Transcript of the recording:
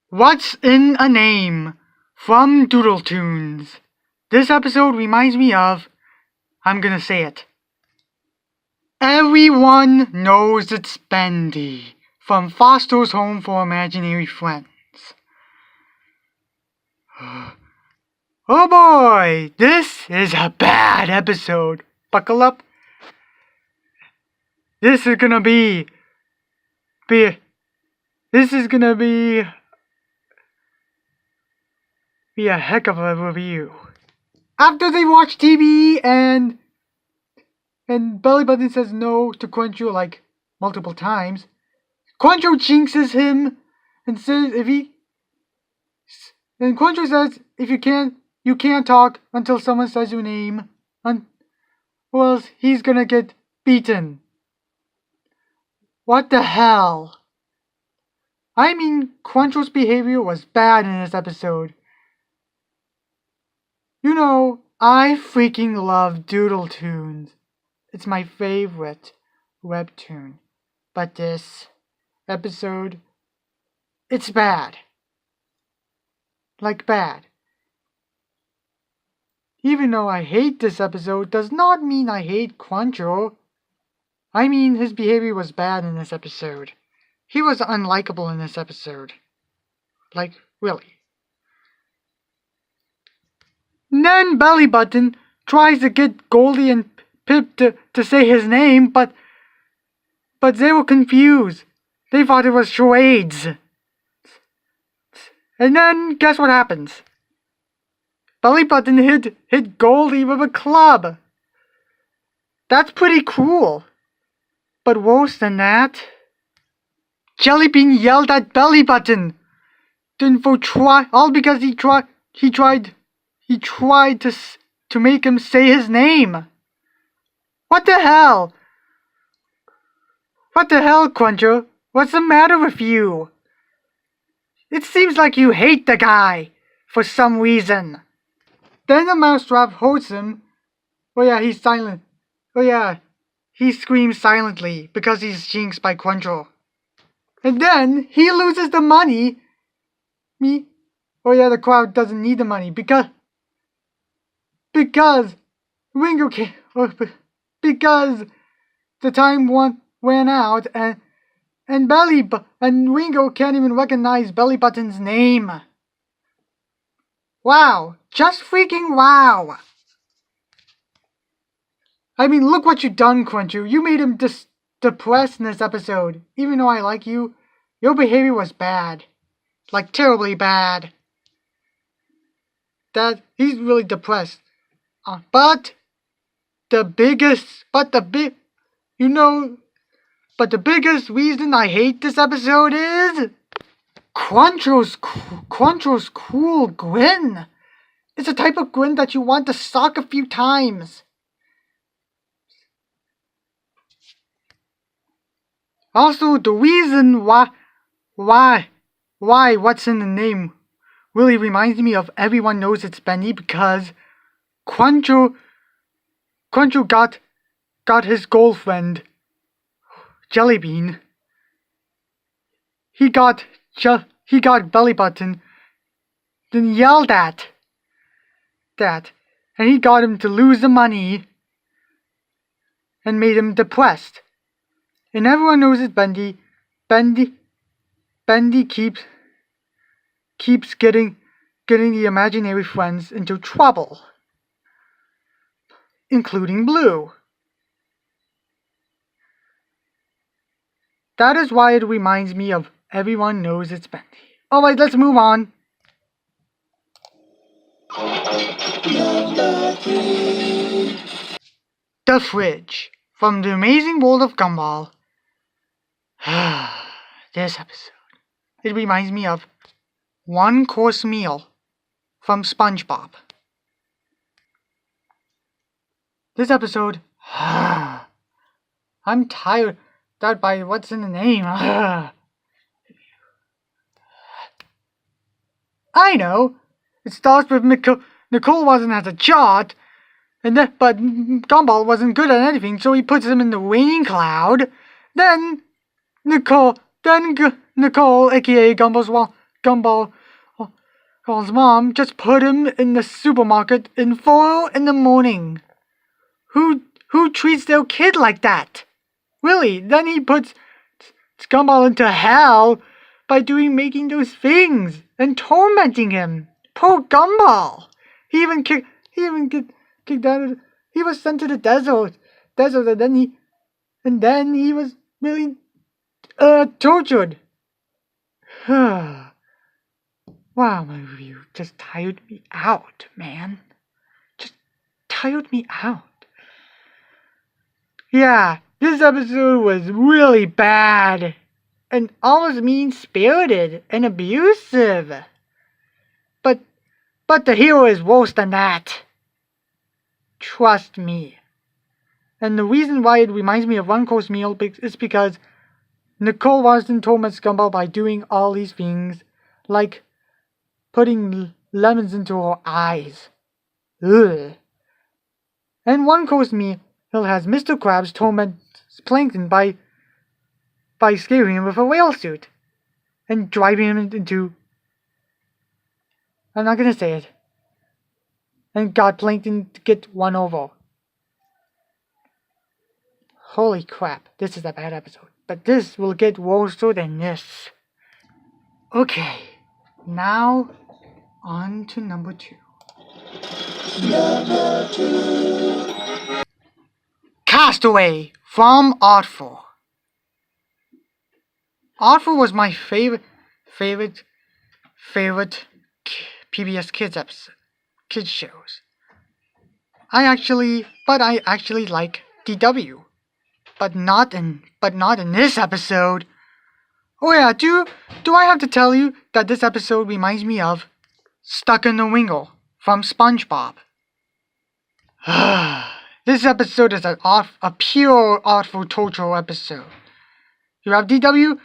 What's in a Name from Doodle Tunes. This episode reminds me of, I'm gonna say it. Everyone knows it's Bendy from Foster's Home for Imaginary Friends. Oh boy, this is a bad episode. Buckle up. This is gonna be a heck of a review. After they watch TV and Belly Button says no to Cruncho like multiple times, Cruncho jinxes him and says Cruncho says if you can't talk until someone says your name, or else he's gonna get beaten. What the hell? I mean, Cruncho's behavior was bad in this episode. You know, I freaking love Doodle Tunes. It's my favorite webtoon. But this episode, it's bad. Like bad. Even though I hate this episode, does not mean I hate Cruncho. I mean, his behavior was bad in this episode. He was unlikable in this episode. Like, really. And then Belly Button tries to get Goldie and Pip to say his name, but they were confused. They thought it was charades. And then, guess what happens? Belly Button hit Goldie with a club. That's pretty cruel. But worse than that, Jellybean yelled at Belly Button. All because he tried to make him say his name. What the hell? What the hell, Cruncho? What's the matter with you? It seems like you hate the guy for some reason. Then the mousetrap hurts him. Oh yeah, he's silent. Oh yeah, he screams silently because he's jinxed by Cruncho. And then he loses the money. Oh yeah, the crowd doesn't need the money because Ringo can't. Because the time ran out and Ringo can't even recognize Belly Button's name. Wow, just freaking wow. I mean, look what you done, Cruncho. You made him depressed in this episode. Even though I like you, your behavior was bad. Like, terribly bad. He's really depressed. But the biggest reason I hate this episode is Cruncho's cool grin. It's a type of grin that you want to suck a few times. Also, the reason why what's in the name really reminds me of Everyone Knows It's Bendy, because Cruncho got his girlfriend Jellybean. He got Belly Button, then yelled at that, and he got him to lose the money and made him depressed. And Everyone Knows It's Bendy. Bendy keeps getting the imaginary friends into trouble, including Blue. That is why it reminds me of Everyone Knows It's Bendy. Alright, let's move on. The Fridge from The Amazing World of Gumball. This episode. It reminds me of One Course Meal from Spongebob. This episode, I'm tired by what's in the name. I know. It starts with Nicole wasn't as a chart, but Gumball wasn't good at anything, so he puts him in the rain cloud. Then Nicole, aka Gumball's mom, just put him in the supermarket in 4 in the morning. Who treats their kid like that? Really? Then he puts Gumball into hell by making those things and tormenting him. Poor Gumball. He even get kicked out. He was sent to the desert, and then he was really tortured. Wow, my review just tired me out, man. Just tired me out. Yeah, this episode was really bad and almost mean-spirited and abusive. But the hero is worse than that. Trust me. And the reason why it reminds me of One Course Meal is because Nicole Marsden torments Gumball by doing all these things, like putting lemons into her eyes. Ugh. And One Course Meal has Mr. Krabs torment Plankton by scaring him with a whale suit and driving him into... I'm not gonna say it. And got Plankton to get run over. Holy crap, this is a bad episode. But this will get worse than this. Okay, now on to number 2. Castaway from Artful. Artful was my favorite PBS kids shows. I actually like DW, but not in this episode. Oh yeah, do I have to tell you that this episode reminds me of Stuck in the Wingle from Spongebob? This episode is a pure artful torture episode. You have DW